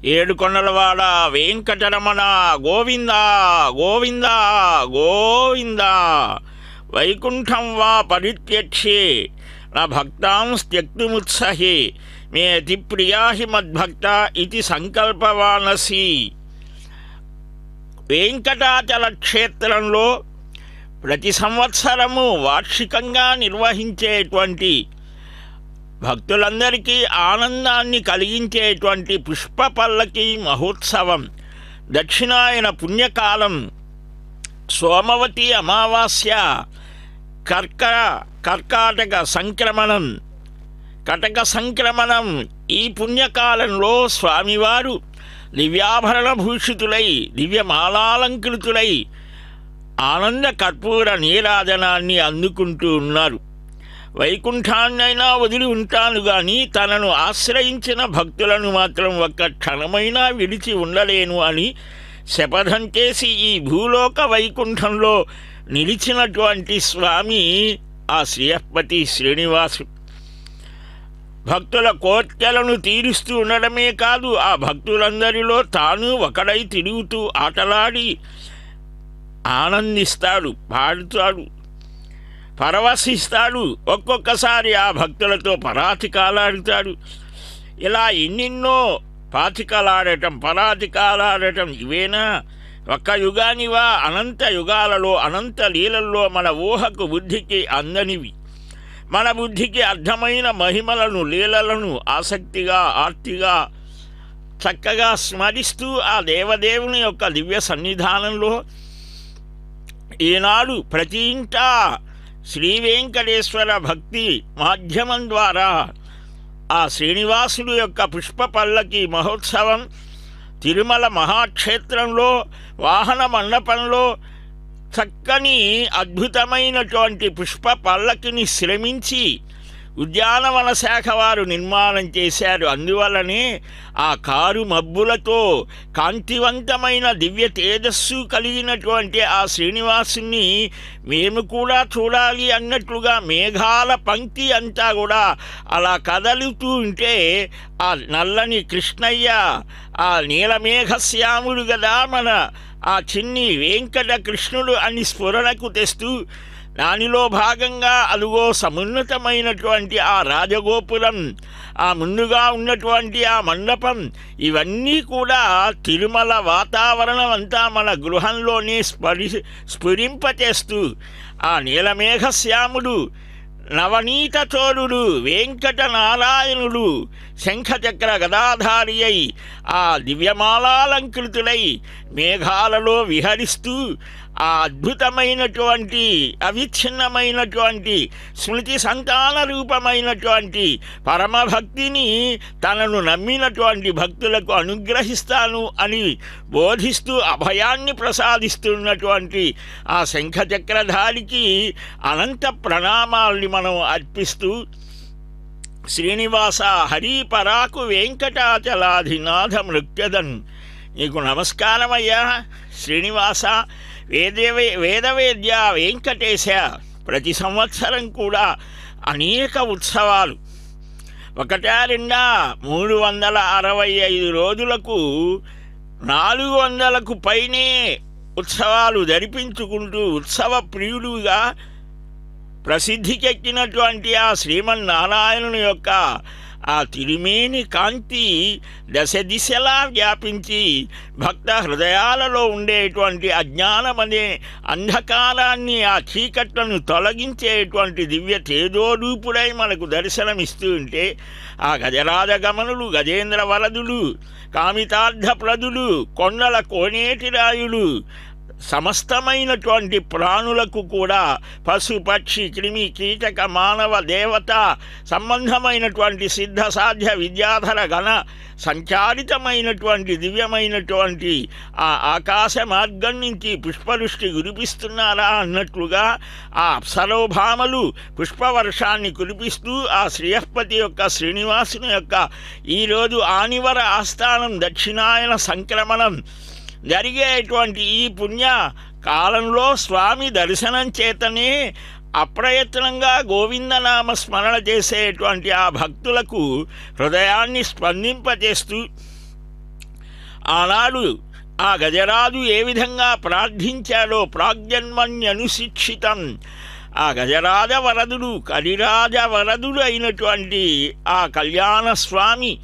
ఏడుకొండలవాడ వెంకటరమణ గోవింద గోవింద గోవింద. వైకుంఠం వా పరిత్యక్ష్యే న భక్తాం త్యక్తుముత్సహే మే అతి ప్రియా హి మద్భక్త ఇది సంకల్పవానసి. వెంకటాచల క్షేత్రంలో ప్రతి సంవత్సరము వార్షికంగా నిర్వహించేటువంటి భక్తులందరికీ ఆనందాన్ని కలిగించేటువంటి పుష్ప పల్లకి మహోత్సవం దక్షిణాయన పుణ్యకాలం సోమవతి అమావాస్య కర్కాటక సంక్రమణం ఈ పుణ్యకాలంలో స్వామివారు దివ్యాభరణ భూషితులై దివ్యమాలాలంకృతులై ఆనంద కర్పూర నీరాజనాన్ని అందుకుంటూ ఉన్నారు. వైకుంఠాన్నైనా వదిలి ఉంటాను గాని తనను ఆశ్రయించిన భక్తులను మాత్రం ఒక్క క్షణమైనా విడిచి ఉండలేను అని శపథం చేసి ఈ భూలోక వైకుంఠంలో నిలిచినటువంటి స్వామి ఆ శ్రీయపతి శ్రీనివాసుడు. భక్తుల కోర్కెలను తీరుస్తూ ఉండడమే కాదు, ఆ భక్తులందరిలో తాను ఒకడై తిరుగుతూ ఆటలాడి ఆనందిస్తాడు, పాడుతాడు, పరవశిస్తాడు. ఒక్కొక్కసారి ఆ భక్తులతో పరాతికాలాడుతాడు. ఇలా ఎన్నెన్నో పరాతికాలాడటం ఇవేనా? ఒక్క యుగానివా? అనంత యుగాలలో అనంత లీలల్లో మన ఊహకు బుద్ధికి అందనివి, మన బుద్ధికి అర్థమైన మహిమలను లీలలను ఆసక్తిగా ఆర్తిగా చక్కగా స్మరిస్తూ ఆ దేవదేవుని యొక్క దివ్య సన్నిధానంలో ఈనాడు ప్రతి ఇంటా శ్రీ వెంకటేశ్వర భక్తి మాధ్యమం ద్వారా ఆ శ్రీనివాసుడు యొక్క పుష్ప పల్లకి మహోత్సవం తిరుమల మహాక్షేత్రంలో వాహన మండపంలో చక్కని అద్భుతమైనటువంటి పుష్ప పల్లకిని శ్రమించి ఉద్యానవన శాఖ వారు నిర్మాణం చేశారు. అందువల్లనే ఆ కారు మబ్బులతో కాంతివంతమైన దివ్య తేజస్సు కలిగినటువంటి ఆ శ్రీనివాసుని మేము కూడా చూడాలి అన్నట్లుగా మేఘాల పంక్తి అంతా కూడా అలా కదలుతూ ఉంటే ఆ నల్లని కృష్ణయ్య ఆ నీలమేఘశ్యాముడు కదా మన ఆ చిన్ని వెంకట కృష్ణుడు అని స్ఫురణకు తెస్తూ దానిలో భాగంగా అదుగో సమున్నతమైనటువంటి ఆ రాజగోపురం, ఆ ముందుగా ఉన్నటువంటి ఆ మండపం, ఇవన్నీ కూడా తిరుమల వాతావరణం అంతా మన గృహంలోనే స్ఫురింపచేస్తూ ఆ నీలమేఘశ్యాముడు నవనీత చోరుడు వెంకటనారాయణుడు శంఖచక్ర గదాధారి అయి ఆ దివ్యమాలాలంకృతులై మేఘాలలో విహరిస్తూ ఆ అద్భుతమైనటువంటి అవిచ్ఛిన్నమైనటువంటి స్మృతి సంతాన రూపమైనటువంటి పరమభక్తిని తనను నమ్మినటువంటి భక్తులకు అనుగ్రహిస్తాను అని బోధిస్తూ అభయాన్ని ప్రసాదిస్తున్నటువంటి ఆ శంఖచక్రధారికి అనంత ప్రణామాల్ని మనం అర్పిస్తూ శ్రీనివాస హరిపరాకు వెంకటాచలాధినాథ మృత్యదన్ నీకు నమస్కారమయ్యా శ్రీనివాస వేదవేద్య వెంకటేశ. ప్రతి సంవత్సరం కూడా అనేక ఉత్సవాలు, ఒకటా రెండా 365 రోజులకు 400కు పైనే ఉత్సవాలు జరిపించుకుంటూ ఉత్సవ ప్రియుడుగా ప్రసిద్ధికెక్కినటువంటి ఆ శ్రీమన్నారాయణుని యొక్క ఆ తిరుమేని కాంతి దశ దిశలా వ్యాపించి భక్త హృదయాలలో ఉండేటువంటి అజ్ఞానమనే అంధకారాన్ని ఆ చీకట్లను తొలగించేటువంటి దివ్య తేజోరూపుడై మనకు దర్శనమిస్తూ ఉంటే ఆ గజరాజగమనులు గజేంద్ర వరదులు కామితార్థప్రదులు కొండల కోనేటిరాయులు సమస్తమైనటువంటి ప్రాణులకు కూడా పశు పక్షి క్రిమి కీటక మానవ దేవత సంబంధమైనటువంటి సిద్ధ సాధ్య విద్యాధర గణ సంచారితమైనటువంటి దివ్యమైనటువంటి ఆ ఆకాశ మార్గం నుంచి పుష్పవృష్టి కురిపిస్తున్నారా అన్నట్లుగా ఆ అప్సరోభామలు పుష్పవర్షాన్ని కురిపిస్తూ ఆ శ్రీయపతి యొక్క శ్రీనివాసుని యొక్క ఈరోజు ఆనివర ఆస్థానం దక్షిణాయన సంక్రమణం జరిగేటువంటి ఈ పుణ్య కాలంలో స్వామి దర్శనం చేతనే అప్రయత్నంగా గోవిందనామ స్మరణ చేసేటువంటి ఆ భక్తులకు హృదయాన్ని స్పందింపచేస్తూ ఆనాడు ఆ గజరాజు ఏ విధంగా ప్రార్థించాడో ప్రాగ్జన్మన్యనుశిక్షితం ఆ గజరాజ వరదుడు కలిరాజ వరదుడు అయినటువంటి ఆ కళ్యాణ స్వామి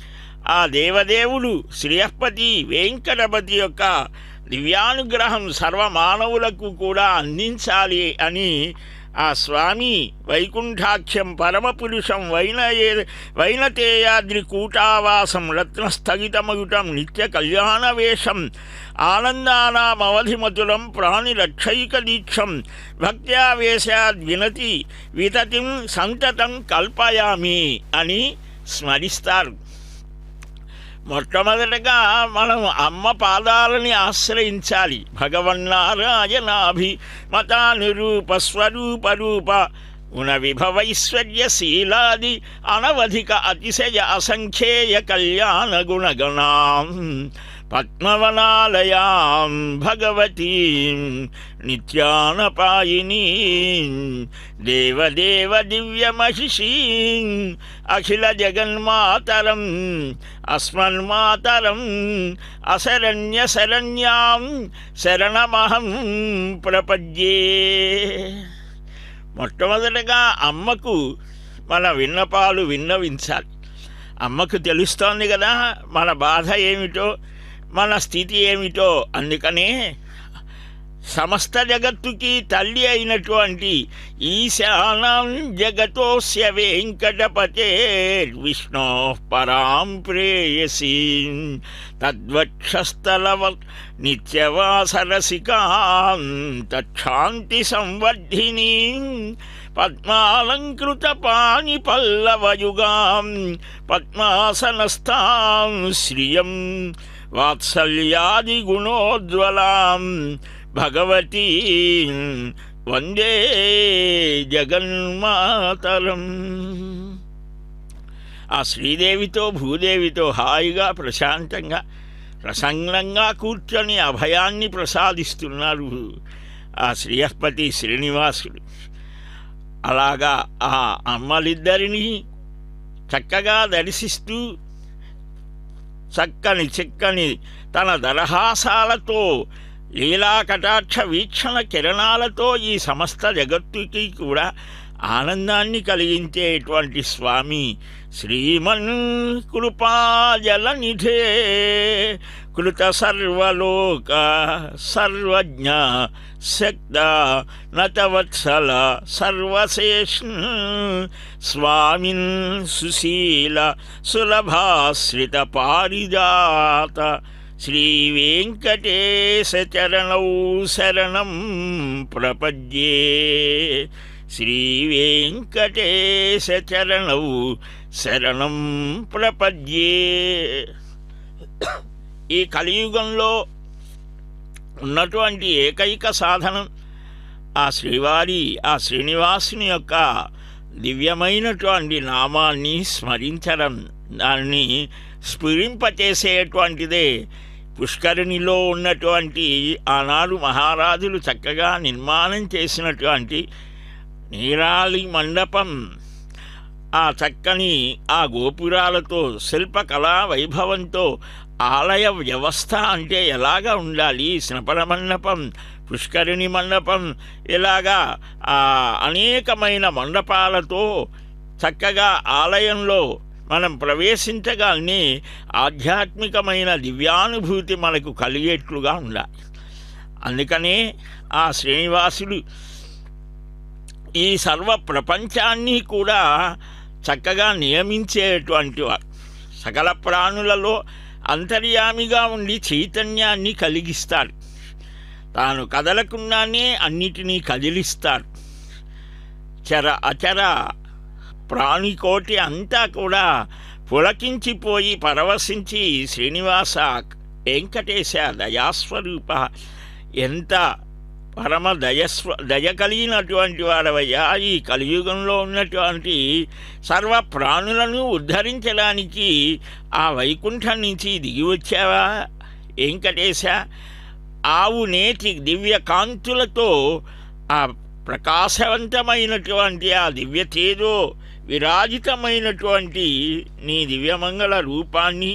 ఆ దేవదేవుడు శ్రీయపతి వెంకటపతి యొక్క దివ్యానుగ్రహం సర్వమానవులకు కూడా అందించాలి అని ఆ స్వామి వైకుంఠాఖ్యం పరమపురుషం వైనతేయాద్రి కూటావాసం రత్నస్థగితమగుటం నిత్య కళ్యాణవేషం ఆనందానామవధిమతులం ప్రాణిరక్షైకదీక్షం భక్త్యావేశాద్వినతి వితతిం సంతతం కల్పయామి అని స్మరిస్తారు. మొట్టమొదటగా మనం అమ్మ పాదాలని ఆశ్రయించాలి. భగవన్నారాయణాభిమతానురూప స్వరూపరూప గుణ విభవైశ్వర్యశీలాది అనవధిక అతిశయ అసంఖ్యేయ కళ్యాణ గుణగణాం పద్మవనాలయాం భగవతీం నిత్యానపాయినీం దేవదేవ దివ్యమహిషీం అఖిల జగన్మాతరం అస్మన్మాతరం అశరణ్యశరణ్యాం శరణమహం ప్రపద్యే. మొట్టమొదటగా అమ్మకు మన విన్నపాలు విన్నవించాలి. అమ్మకు తెలుస్తోంది కదా మన బాధ ఏమిటో, మన స్థితి ఏమిటో. అందుకనే సమస్త జగత్తుకి తల్లి అయినటువంటి ఈశానం జగతోస్య వెంకటపతే విష్ణో పరాం ప్రేయసీ తద్వక్షస్థలవ నిత్యవాసరసికాం తచ్ఛాంతి సంవర్ధినీ పద్మాలంకృత పాణి పల్లవయుగాం పద్మాసనస్థాం శ్రియం వాత్సల్యాది గుణోజ్వలాం భగవతీ వందే జగన్మాతరం. ఆ శ్రీదేవితో భూదేవితో హాయిగా ప్రశాంతంగా ప్రసన్నంగా కూర్చొని అభయాన్ని ప్రసాదిస్తున్నారు ఆ శ్రీయపతి శ్రీనివాసుడు. అలాగా ఆ అమ్మలిద్దరినీ చక్కగా దర్శిస్తూ చక్కని చిక్కని తన దరహాసాలతో లీలా కటాక్ష వీక్షణ కిరణాలతో ఈ సమస్త జగత్తుకి కూడా ఆనందాన్ని కలిగించేటువంటి స్వామి శ్రీమన్ కృపాజలనిధే కృత సర్వలోక సర్వజ్ఞ శక్త నతవత్సల సర్వశేష్ స్వామిన్ సుశీల సులభాశ్రిత పారిజాత శ్రీ వెంకటేశ చరణౌ శరణం ప్రపద్యే. శ్రీ వెంకటేశ చరణౌ శరణం ప్రపద్యే. ఈ కలియుగంలో ఉన్నటువంటి ఏకైక సాధనం ఆ శ్రీవారి ఆ శ్రీనివాసుని యొక్క దివ్యమైనటువంటి నామాన్ని స్మరించడం, దాన్ని స్ఫురింపచేసేటువంటిదే పుష్కరిణిలో ఉన్నటువంటి ఆనాడు మహారాజులు చక్కగా నిర్మాణం చేసినటువంటి నీరాలి మండపం. ఆ చక్కని ఆ గోపురాలతో శిల్పకళా వైభవంతో ఆలయ వ్యవస్థ అంటే ఎలాగా ఉండాలి, స్నపన మండపం, పుష్కరిణి మండపం, ఇలాగా అనేకమైన మండపాలతో చక్కగా ఆలయంలో మనం ప్రవేశించగానే ఆధ్యాత్మికమైన దివ్యానుభూతి మనకు కలిగేట్లుగా ఉండాలి. అందుకనే ఆ శ్రీనివాసుడు ఈ సర్వ ప్రపంచాన్ని కూడా చక్కగా నియమించేటువంటి వాడు. సకల ప్రాణులలో అంతర్యామిగా ఉండి చైతన్యాన్ని కలిగిస్తాడు. తాను కదలకుండానే అన్నిటినీ కదిలిస్తారు. చర అచర ప్రాణికోటి అంతా కూడా పులకించిపోయి పరవశించి శ్రీనివాస వెంకటేశ దయాస్వరూప, ఎంత పరమ దయ కలిగినటువంటి వాడవయ్యా, ఈ కలియుగంలో ఉన్నటువంటి సర్వ ప్రాణులను ఉద్ధరించడానికి ఆ వైకుంఠం నుంచి దిగి వచ్చావా వెంకటేశ. ఆవు నేటి దివ్య కాంతులతో ఆ ప్రకాశవంతమైనటువంటి ఆ దివ్య తేజో విరాజితమైనటువంటి నీ దివ్యమంగళ రూపాన్ని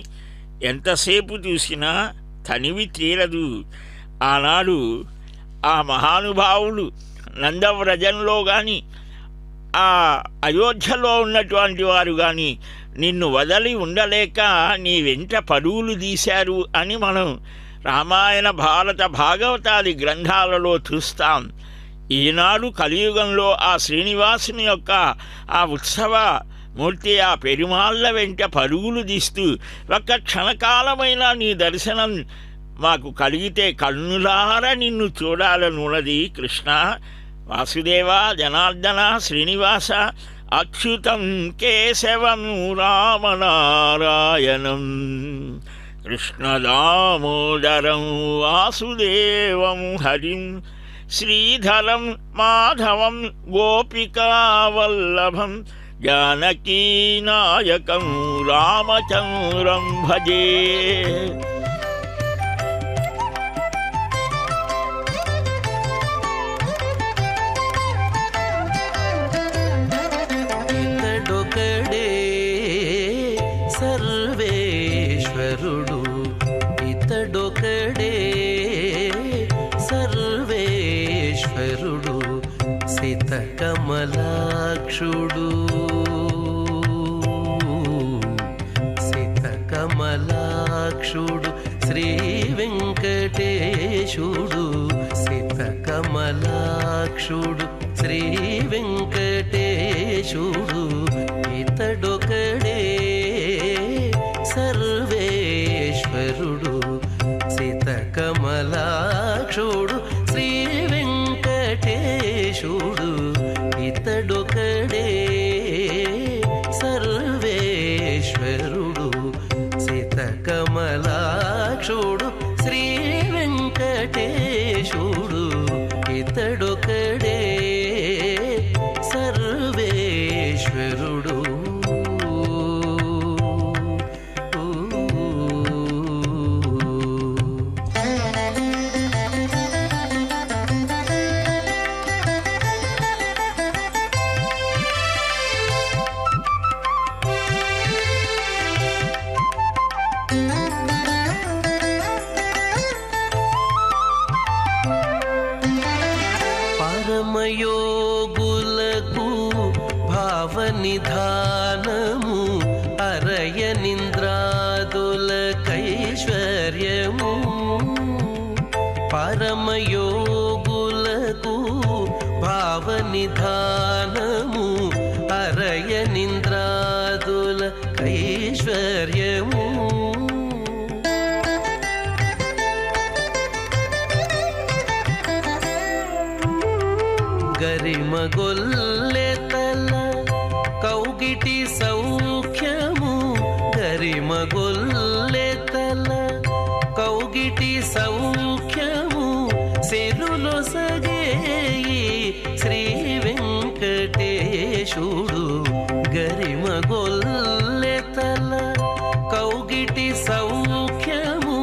ఎంతసేపు చూసినా తనివి తీరదు. ఆనాడు ఆ మహానుభావులు నందవ్రజంలో కానీ ఆ అయోధ్యలో ఉన్నటువంటి వారు కానీ నిన్ను వదలి ఉండలేక నీ వెంట పరుగులు తీశారు అని మనం రామాయణ భారత భాగవతాది గ్రంథాలలో చూస్తాం. ఈనాడు కలియుగంలో ఆ శ్రీనివాసుని యొక్క ఆ ఉత్సవ మూర్తి ఆ పెరుమాళ్ళ వెంట పరుగులు తీస్తూ ఒక్క క్షణకాలమైన నీ దర్శనం మాకు కలిగితే కన్నులార నిన్ను చూడాలనున్నది. కృష్ణ వాసుదేవ జనార్దన శ్రీనివాస అచ్యుతం కేశవం రామనారాయణం కృష్ణదామోదరం వాసుదేవం హరిం శ్రీధరం మాధవం గోపికావల్లభం జానకీనాయకం రామచంద్రం భజే. సర్వేశ్వరుడు ఇతడొకడే సర్వేశ్వరుడు సితకమలాక్షుడు సితకమలాక్షుడు శ్రీ వెంకటేశుడు సితకమలాక్షుడు శ్రీ వెంకటేశుడు ఇతడొకడే సర్వేశ్వరుడు సితకమలాక్షుడు శ్రీ వెంకటేశుడు ఇతడొకడే సర్వేశ్వరుడు సితకమలాక్షుడు శ్రీ వెంకటేశుడు ఇతడొకడే సర్వేశ్వరుడు. పరమయోగులకు భావనిధానము అరయనింద్రాదులకైశ్వర్యము పరమయోగులకు భావనిధానము అరయనింద్రాదులకైశ్వర్యము గరిమగొల్లెతల కౌగిటి సౌఖ్యము గరిమగొల్లెతల కౌగిటి సౌఖ్యము సిరులు సగేయి శ్రీ వెంకటేశుడు గరిమగొల్లెతల కౌగిటి సౌఖ్యము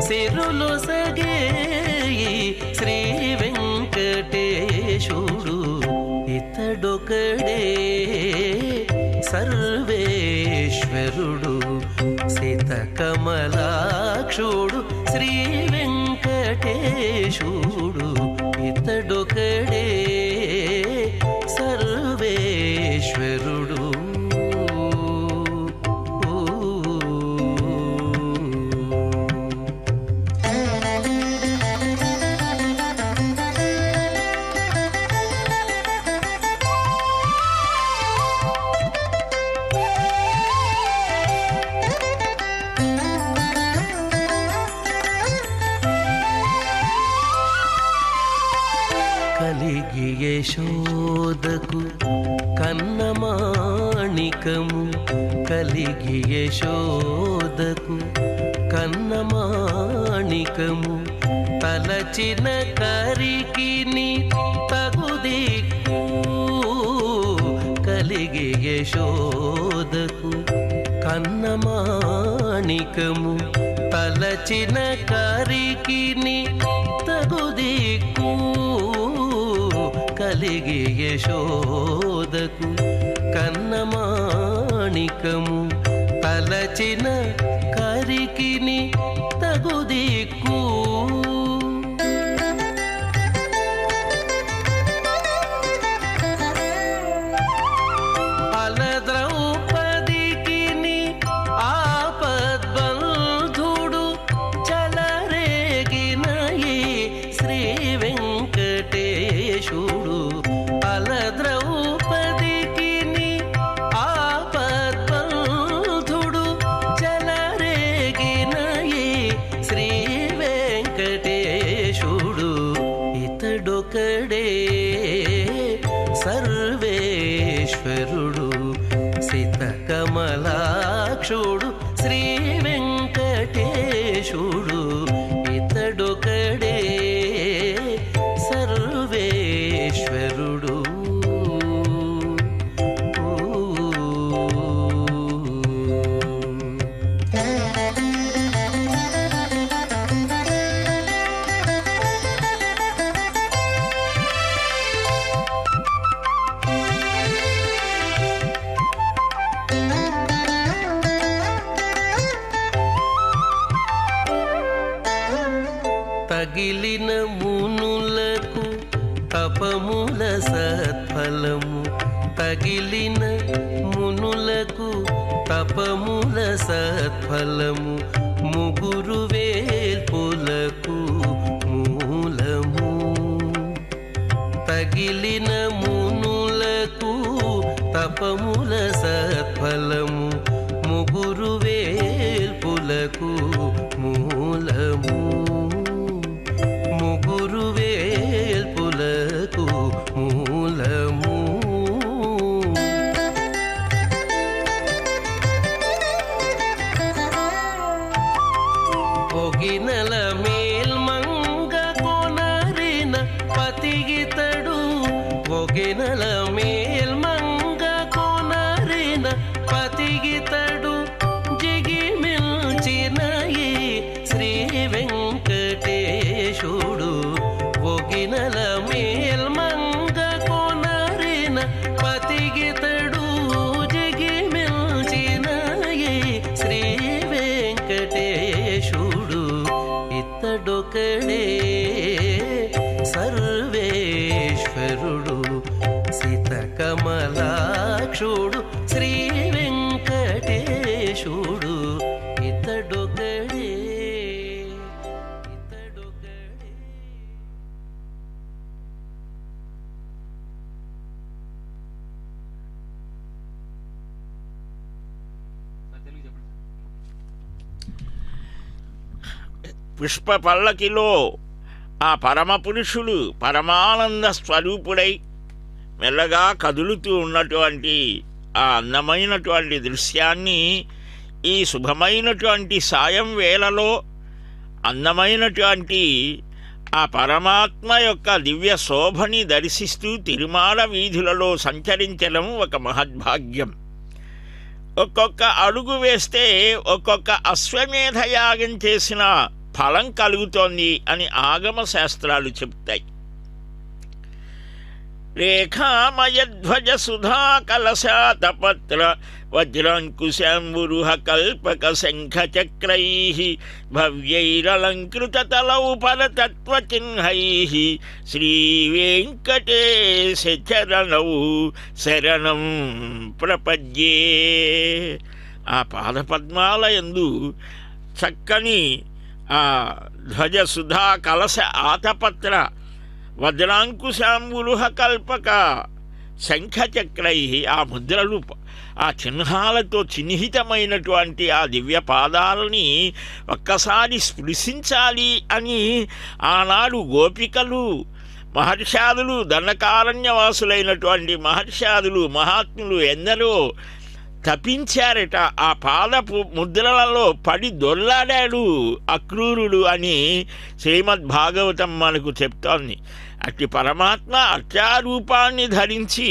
సిరులు సగేయి శ్రీ వెంకటేశుడు ఇతడొకడే సర్వేశ్వరుడు సితకమలాక్షుడు శ్రీ వెంకటేశుడు ఇతడొకడే సర్వేశ్వరుడు. యశోదకు కన్నమాణికము కలిగి యశోదకు కన్నమాణికము తలచిన కరికిని తగుదిక్కు కలిగి యశోదకు కన్నమాణికము తలచిన కరికిని తగుదిక్కు కలిగి యశోదకు కన్నమాణికము తలచిన కరికిని తగుదిక్కు అలద్రౌపదికిని ఆపద్బంధుడు చలరేగిన ఈ శ్రీ వెంకటేశుడు అలద్రౌపదికిని ఆపద్బంధుడు చలరేగిన ఈ శ్రీ వెంకటేశుడు ఇతడొకడే సర్వేశ్వరుడు సితకమలాక్షుడు శ్రీ వెంకటేశుడు ఇతడొకడే సర్వేశ్వరుడు తగిలిన మునులకు తపముల సత్ఫలము తగిలిన మునులకు తపముల సత్ఫలము ముగురు వేల్పులకు మూలము తగిలిన మునులకు తపముల సత్ఫలము ముగురు వేల్పులకు మూలము ముగురు వేల్పులకు మూలము పొగినల మేల్మంగ కొనరిన పతిగితడు పొగినల మేల్మంగ కొనరిన పతిగితడు జిగిమిల్చిన ఈ శ్రీ వెంకటేశుడు ఒగినల మేల్మంగ కొనరిన పతిగితడు జిగిమిల్చిన ఈ శ్రీ వెంకటేశుడు ఇతడొకడే సర్వేశ్వరుడు సితకమలాక్షుడు శ్రీ వెంకటేశుడు ఇతడొకడే ఇతడొకడే పుష్ప పల్లకిలో ఆ పరమపురుషుడు పరమానంద స్వరూపుడై మెల్లగా కదులుతూ ఉన్నటువంటి ఆ అందమైనటువంటి దృశ్యాన్ని ఈ శుభమైనటువంటి సాయం వేళలో అందమైనటువంటి ఆ పరమాత్మ యొక్క దివ్య శోభని దర్శిస్తూ తిరుమాల వీధులలో సంచరించడం ఒక మహద్భాగ్యం. ఒక్కొక్క అడుగు వేస్తే ఒక్కొక్క అశ్వమేధ యాగం చేసిన ఫలం కలుగుతోంది అని ఆగమ శాస్త్రాలు చెప్తాయి. రేఖామయధ్వజ సుధా కలశాతపత్ర వజ్రాంకుశాంబురుహ కల్పక శంఖచక్రైః భవ్యైరలంకృతతలౌ పరతత్వచిహ్నైః శ్రీవేంకటేశ చరణౌ శరణం ప్రపద్యే. ఆ పాదపద్మాలయందు చక్కని ఆ ధ్వజ సుధా కలశ ఆతపత్ర వజ్రాంకుశాంబురుహ కల్పక శంఖచక్రై ఆ ముద్రలు ఆ చిహ్నాలతో చిహ్నితమైనటువంటి ఆ దివ్య పాదాలని ఒక్కసారి స్పృశించాలి అని ఆనాడు గోపికలు మహర్షాదులు దండకారణ్యవాసులైనటువంటి మహర్షాదులు మహాత్ములు ఎందరో తపించారట. ఆ పాదపు ముద్రలలో పడి దొర్లాడాడు అక్రూరుడు అని శ్రీమద్భాగవతం మనకు చెప్తోంది. అట్టి పరమాత్మ అర్చారూపాన్ని ధరించి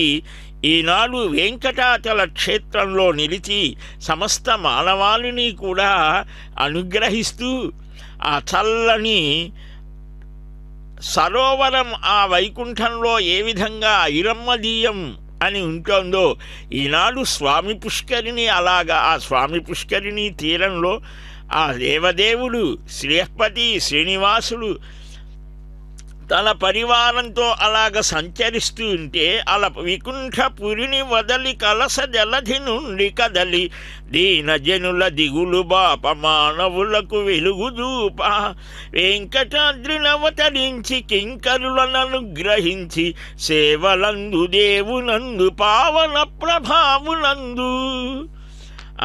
ఈనాడు వెంకటాచల క్షేత్రంలో నిలిచి సమస్త మానవాళిని కూడా అనుగ్రహిస్తూ ఆ చల్లని సరోవరం ఆ వైకుంఠంలో ఏ విధంగా ఐరమ్మదీయం అని ఉంటుందో ఈనాడు స్వామి పుష్కరిణి అలాగా ఆ స్వామి పుష్కరిణి తీరంలో ఆ దేవదేవుడు శ్రీహపతి శ్రీనివాసుడు తన పరివారంతో అలాగ సంచరిస్తూ ఉంటే అలా వికుంఠపురిని వదలి కలస జలధి నుండి కదలి దీనజనుల దిగులు బాప మానవులకు వెలుగు దూప వెంకటాద్రినవతరించి కింకరులను గ్రహించి సేవలందు దేవునందు పావన ప్రభావునందు.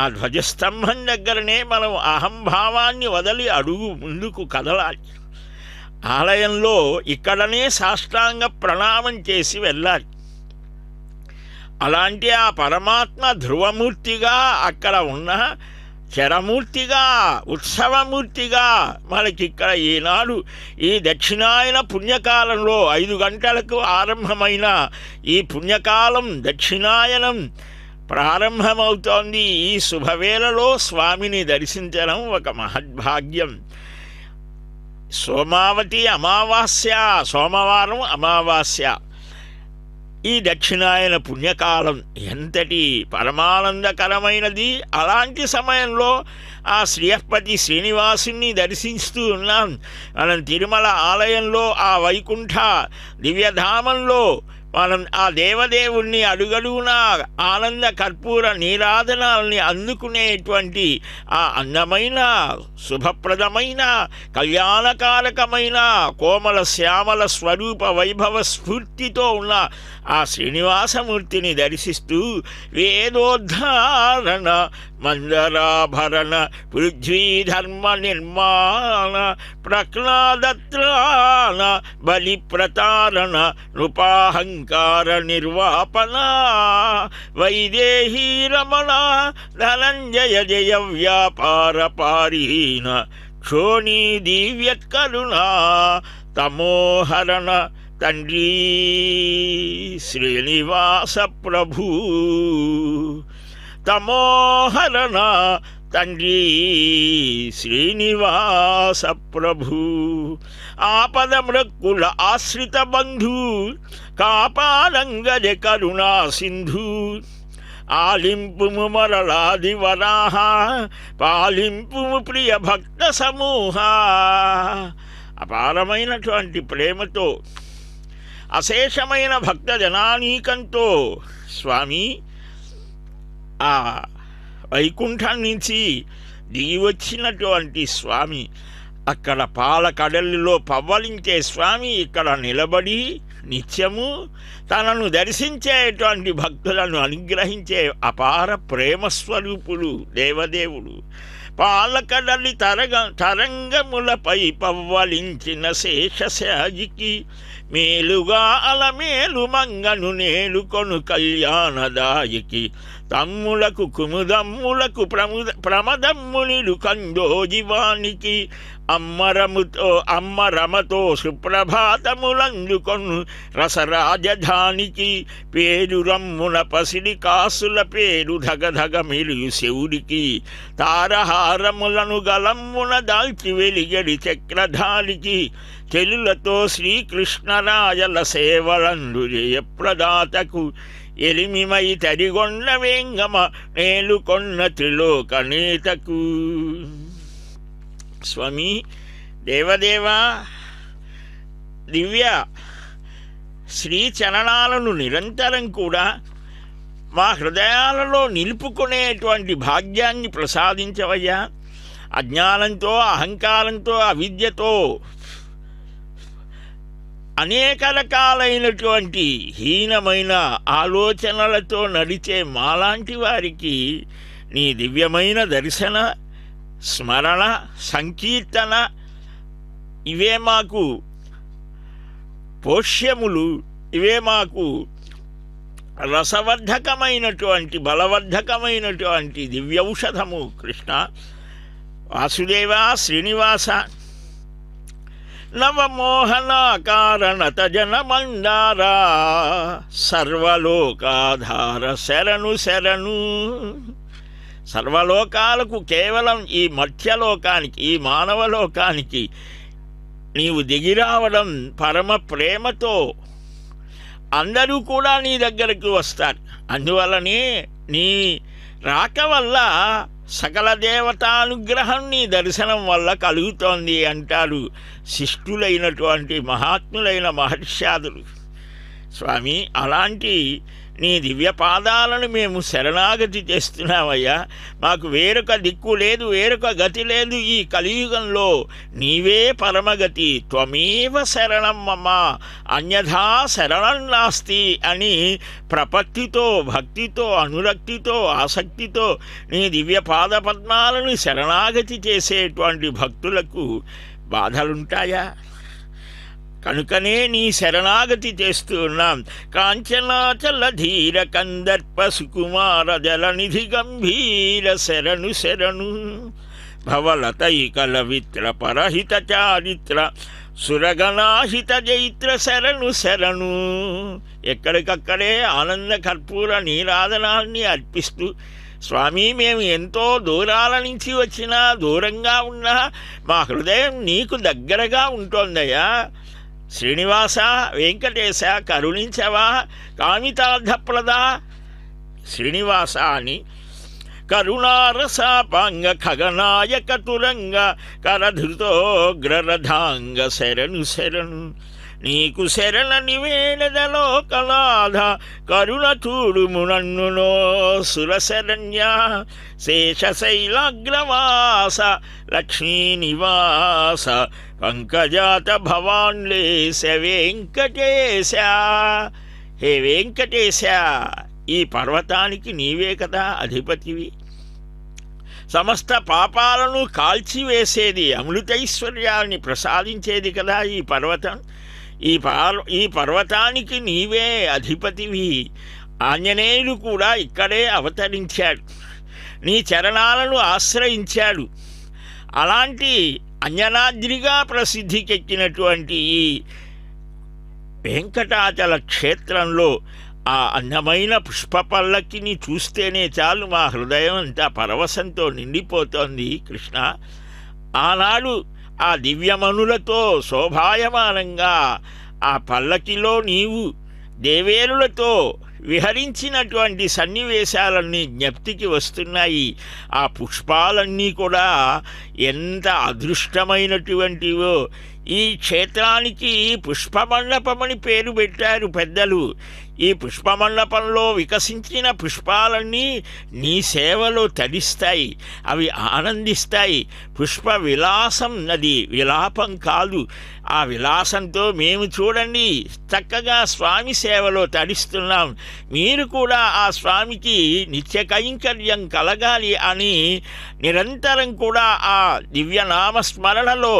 ఆ ధ్వజస్తంభం దగ్గరనే మనం అహంభావాన్ని వదలి అడుగు ముందుకు కదలాలి. ఆలయంలో ఇక్కడనే సాష్టాంగ ప్రణామం చేసి వెళ్ళాలి. అలాంటి ఆ పరమాత్మ ధ్రువమూర్తిగా అక్కడ ఉన్న చరమూర్తిగా ఉత్సవమూర్తిగా మనకిక్కడ ఈనాడు ఈ దక్షిణాయన పుణ్యకాలంలో 5 గంటలకు ఆరంభమైన ఈ పుణ్యకాలం దక్షిణాయనం ప్రారంభమవుతోంది. ఈ శుభవేళలో స్వామిని దర్శించడం ఒక మహద్భాగ్యం. సోమావతి అమావాస్య, సోమవారం అమావాస్య, ఈ దక్షిణాయన పుణ్యకాలం ఎంతటి పరమానందకరమైనది. అలాంటి సమయంలో ఆ శ్రీహపతి శ్రీనివాసుని దర్శిస్తూ ఉన్నాం. మనం తిరుమల ఆలయంలో ఆ వైకుంఠ దివ్యధామంలో మనం ఆ దేవదేవుణ్ణి అడుగడుగునా ఆనంద కర్పూర నీరాధనాల్ని అందుకునేటువంటి ఆ అందమైన శుభప్రదమైన కళ్యాణకారకమైన కోమల శ్యామల స్వరూప వైభవ స్ఫూర్తితో ఉన్న ఆ శ్రీనివాసమూర్తిని దర్శిస్తూ వేదోద్ధారణ మందరాభరణ పృథ్వీధర్మ నిర్మాణ ప్రహ్లాదత్రాణ బలి ప్రతారణ నృపాహంకార నిర్వాపన వైదేహీ రమణ ధనంజయ జయ వ్యాపార పారీణ క్షోణీ దివ్యత్కరుణా తమోహరణ తండ్రి శ్రీనివాస ప్రభు. తమోహరణ తండ్రి శ్రీనివాస ప్రభు. ఆపద మృక్కుల ఆశ్రిత బంధు కాపాడంగజ కరుణా సింధు. ఆలింపుము మరలాది వరాహ పాలింపుము ప్రియ భక్త సమూహ. అపారమైనటువంటి ప్రేమతో అశేషమైన భక్త జనానీకంతో స్వామి ఆ వైకుంఠం నుంచి దిగి వచ్చినటువంటి స్వామి అక్కడ పాలకడలిలో పవ్వలించే స్వామి ఇక్కడ నిలబడి నిత్యము తనను దర్శించేటువంటి భక్తులను అనుగ్రహించే అపార ప్రేమస్వరూపుడు దేవదేవుడు. పాలకడలి తరంగములపై పవ్వలించిన శేషశాజికి మేలుగా అలమేలు మంగను నేలుకొను కళ్యాణదాయికి. తమ్ములకు కుముదమ్ములకు ప్రమదమ్మునిలు కందోజివానికి. అమ్మరమతో సుప్రభాతములందుకొను రసరాజధానికి. పేరు రమ్మున పసిడి కాసుల పేరు ధగధగ మెలియు శివుడికి. తారహారములను గలమ్మున దాల్చి వెలిగడి చక్రధారికి. చెలులతో శ్రీకృష్ణరాజల సేవలందు జయప్రదాతకు. ఎలిమిమై తరిగొండ వేంగమ నేలుకొన్న త్రిలోక నేతకు. స్వామి దేవదేవా, దివ్య శ్రీచరణాలను నిరంతరం కూడా మా హృదయాలలో నిలుపుకునేటువంటి భాగ్యాన్ని ప్రసాదించవయ్యా. అజ్ఞానంతో అహంకారంతో అవిద్యతో అనేక రకాలైనటువంటి హీనమైన ఆలోచనలతో నడిచే మాలాంటి వారికి నీ దివ్యమైన దర్శన స్మరణ సంకీర్తన ఇవే మాకు పోష్యములు ఇవే మాకు రసవర్ధకమైనటువంటి బలవర్ధకమైనటువంటి దివ్యౌషధము. కృష్ణ వాసుదేవ శ్రీనివాస నవమోహనాకారణత జనమందారా సర్వలోకాధార శరణు శరణు. సర్వలోకాలకు కేవలం ఈ మధ్యలోకానికి, ఈ మానవలోకానికి నీవు దిగిరావడం పరమ ప్రేమతో అందరూ కూడా నీ దగ్గరకు వస్తారు. అందువల్లనే నీ రాక వల్ల సకల దేవతానుగ్రహం నీ దర్శనం వల్ల కలుగుతోంది అంటారు శిష్టులైనటువంటి మహాత్ములైన మహర్షాదులు. స్వామి, అలాంటి నీ దివ్య పాదాలను మేము శరణాగతి చేస్తున్నామయ్యా. మాకు వేరొక దిక్కు లేదు, వేరొక గతి లేదు. ఈ కలియుగంలో నీవే పరమగతి. త్వమేవ శరణం మమ అన్యథా శరణం నాస్తి అని ప్రపత్తితో, భక్తితో, అనురక్తితో, ఆసక్తితో నీ దివ్య పాద పద్మాలను శరణాగతి చేసేటువంటి భక్తులకు బాధలుంటాయా? కనుకనే నీ శరణాగతి చేస్తూ ఉన్నాం. కాంచనాచల ధీర కందర్ప సుకుమార జలనిధి గంభీర శరణు శరణు. భవలతైకల విత్ర పరహిత చారిత్ర సురగణాహిత జైత్ర శరణు శరణు. ఎక్కడికక్కడే ఆనంద కర్పూర నీరాధనాన్ని అర్పిస్తూ, స్వామి, మేము ఎంతో దూరాల నుంచి వచ్చినా, దూరంగా ఉన్నా మా హృదయం నీకు దగ్గరగా ఉంటోందయ్యా. శ్రీనివాస వెంకటేశ కరుణించవా, కామితార్థప్రద శ్రీనివాస అని కరుణారసాపాంగ ఖగనాయక తురంగ కరధృతోగ్రరథాంగ శరణు శరణు. నీకు శరణ నివేదలో కలాధ కరుణ చూడుము నన్నునో సురశరణ్య. శేషశైలాగ్రవాస లక్ష్మీనివాస పంకజాత భవాన్లేశ వెంకటేశ. హే వెంకటేశ, ఈ పర్వతానికి నీవే కదా అధిపతివి. సమస్త పాపాలను కాల్చివేసేది, అమృతైశ్వర్యాన్ని ప్రసాదించేది కదా ఈ పర్వతం. ఈ పర్వతానికి నీవే అధిపతివి. ఆంజనేయుడు కూడా ఇక్కడే అవతరించాడు, నీ చరణాలను ఆశ్రయించాడు. అలాంటి అంజనాద్రిగా ప్రసిద్ధికెక్కినటువంటి ఈ వెంకటాచల క్షేత్రంలో ఆ అందమైన పుష్ప పల్లకిని చూస్తేనే చాలు మా హృదయం అంతా పరవశంతో నిండిపోతోంది. కృష్ణ, ఆనాడు ఆ దివ్యమనులతో శోభాయమానంగా ఆ పల్లకిలో నీవు దేవేరులతో విహరించినటువంటి సన్నివేశాలన్నీ జ్ఞప్తికి వస్తున్నాయి. ఆ పుష్పాలన్నీ కూడా ఎంత అదృష్టమైనటువంటివో. ఈ క్షేత్రానికి పుష్పమండపమని పేరు పెట్టారు పెద్దలు. ఈ పుష్పమండపంలో వికసించిన పుష్పాలన్నీ నీ సేవలో తడిస్తాయి, అవి ఆనందిస్తాయి. పుష్ప విలాసం నది, విలాపం కాదు. ఆ విలాసంతో మేము చూడండి చక్కగా స్వామి సేవలో తడిస్తున్నాం. మీరు కూడా ఆ స్వామికి నిత్య కైంకర్యం కలగాలి అని నిరంతరం కూడా ఆ దివ్యనామస్మరణలో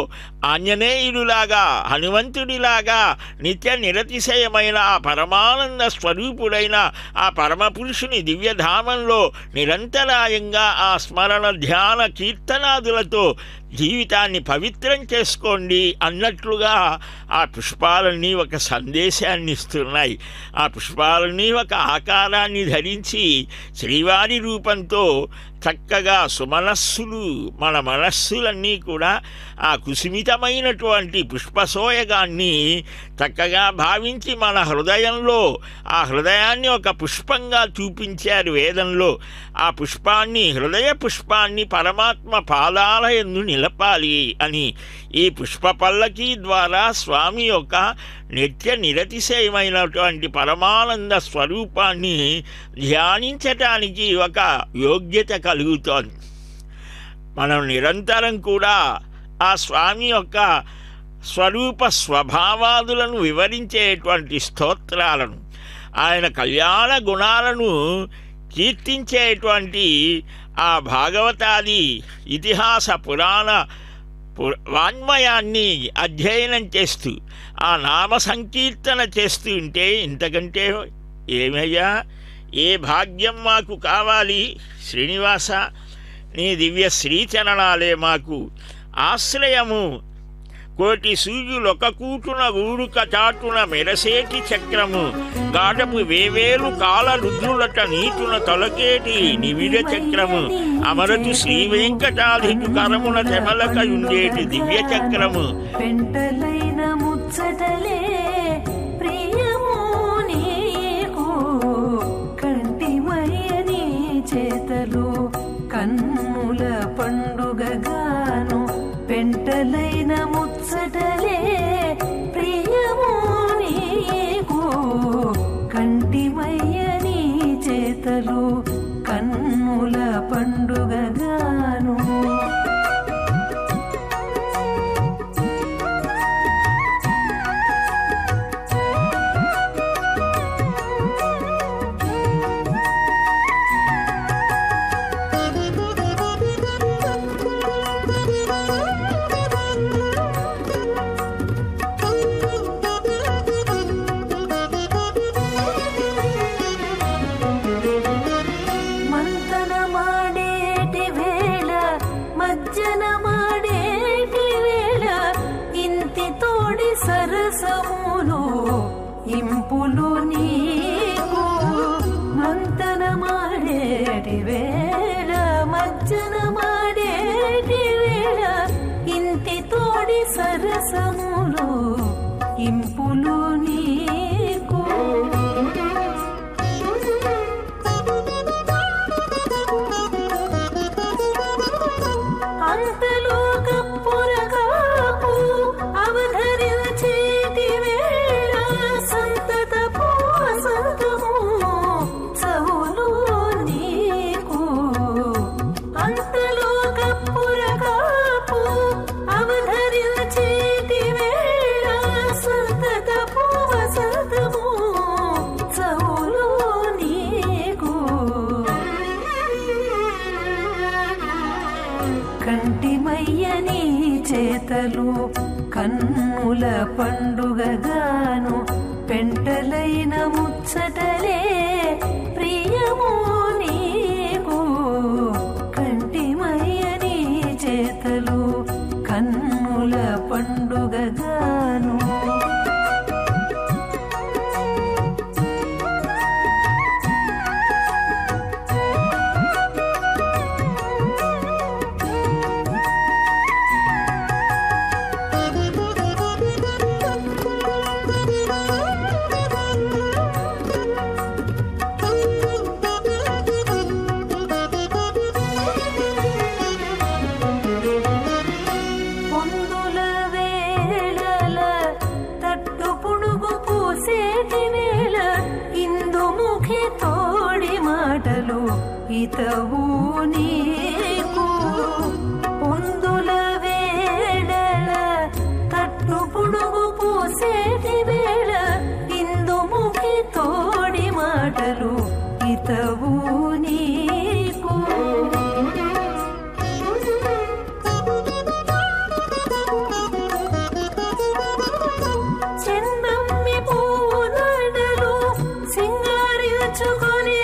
ఆంజనేయుడిలాగా, హనుమంతుడిలాగా నిత్య నిరతిశయమైన ఆ పరమానంద స్వరూపుడైన ఆ పరమపురుషుని దివ్యధామంలో నిరంతరాయంగా ఆ స్మరణ ధ్యాన కీర్తనాదులతో జీవితాన్ని పవిత్రం చేసుకోండి అన్నట్లుగా ఆ పుష్పాలన్నీ ఒక సందేశాన్ని ఇస్తున్నాయి. ఆ పుష్పాలన్నీ ఒక ఆకారాన్ని ధరించి శ్రీవారి రూపంతో చక్కగా సుమనస్సులు, మన మనస్సులన్నీ కూడా ఆ కుసుమితమైనటువంటి పుష్పసోయగాన్ని చక్కగా భావించి మన హృదయంలో ఆ హృదయాన్ని ఒక పుష్పంగా చూపించారు వేదంలో. ఆ పుష్పాన్ని, హృదయ పుష్పాన్ని పరమాత్మ పాదాల యందు నిలపాలి అని ఈ పుష్ప పల్లకి ద్వారా స్వామి యొక్క నిత్య నిరతిశయమైనటువంటి పరమానంద స్వరూపాన్ని ధ్యానించటానికి ఒక యోగ్యత కలుగుతోంది. మనం నిరంతరం కూడా ఆ స్వామి యొక్క స్వరూప స్వభావాదులను వివరించేటువంటి స్తోత్రాలను, ఆయన కళ్యాణ గుణాలను కీర్తించేటువంటి ఆ భాగవతాది ఇతిహాస పురాణ వాన్మయాన్ని అధ్యయనం చేస్తూ ఆ నామ సంకీర్తన చేస్తూ ఉంటే ఇంతకంటే ఏమయ్యా, ఏ భాగ్యం మాకు కావాలి? శ్రీనివాస, నీ దివ్య శ్రీచరణాలే మాకు ఆశ్రయము. కోటి సూర్యులొక కూటున ఊడుక చాటున మెరసేటి చక్రము, గాటపు వేవేలు కాల రుద్రులట నీటున తొలకేటి నివిడ చక్రము, అమరతు శ్రీ వెంకటాధికు కరమున తెమలక ఉండేటి దివ్య చక్రము. పెంటలైన ముచ్చటలే ప్రియము నీకు, కంటిమయ్యని చేతలు కన్నుల పండుగగాను. పెంటలైన ముచ్చటలే ప్రియము నీకు, కంటిమయ్యని చేతలు కన్నుల పండుగగాను. సరసములు ఇంపులు నీకు, మంతన మాడేటి వేళ మజ్జన మాడేటి వేళ, ఇంటి తోడి సరసములు ఇంపులు నీకు. అంతలో కప్పురగాపు అవధరించేటి వేళ, సంతత పోసతము సవులు నీకు. అంతలో కప్పురగాపు అవధరించేటి వేళ, సంతత పోసతము సవులు నీకు. కంటిమయ్యని చేతలు కన్నుల పండుగగాను. పెంటలైన ముచ్చటలే ప్రియము నీకు, కంటిమయ్యని చేతలు కన్నుల పండుగగాను. ఇతవు నీకు పొందుల వేళల తట్టు పుడుగు పూసేటి వేళ, ఇందుముఖి తోడి మాటలు ఇతవు నీకు. చెన్నమ్మి పువ్వు దండలు సింగారించుకొని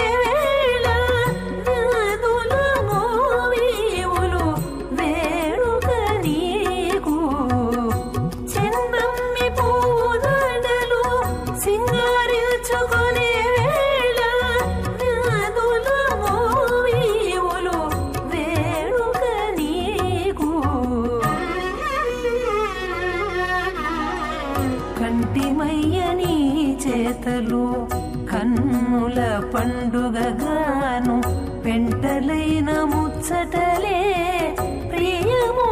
కంటిమయ్యని చేతలు కన్నుల పండుగగాను. పెంటలైన ముచ్చటలే ప్రియము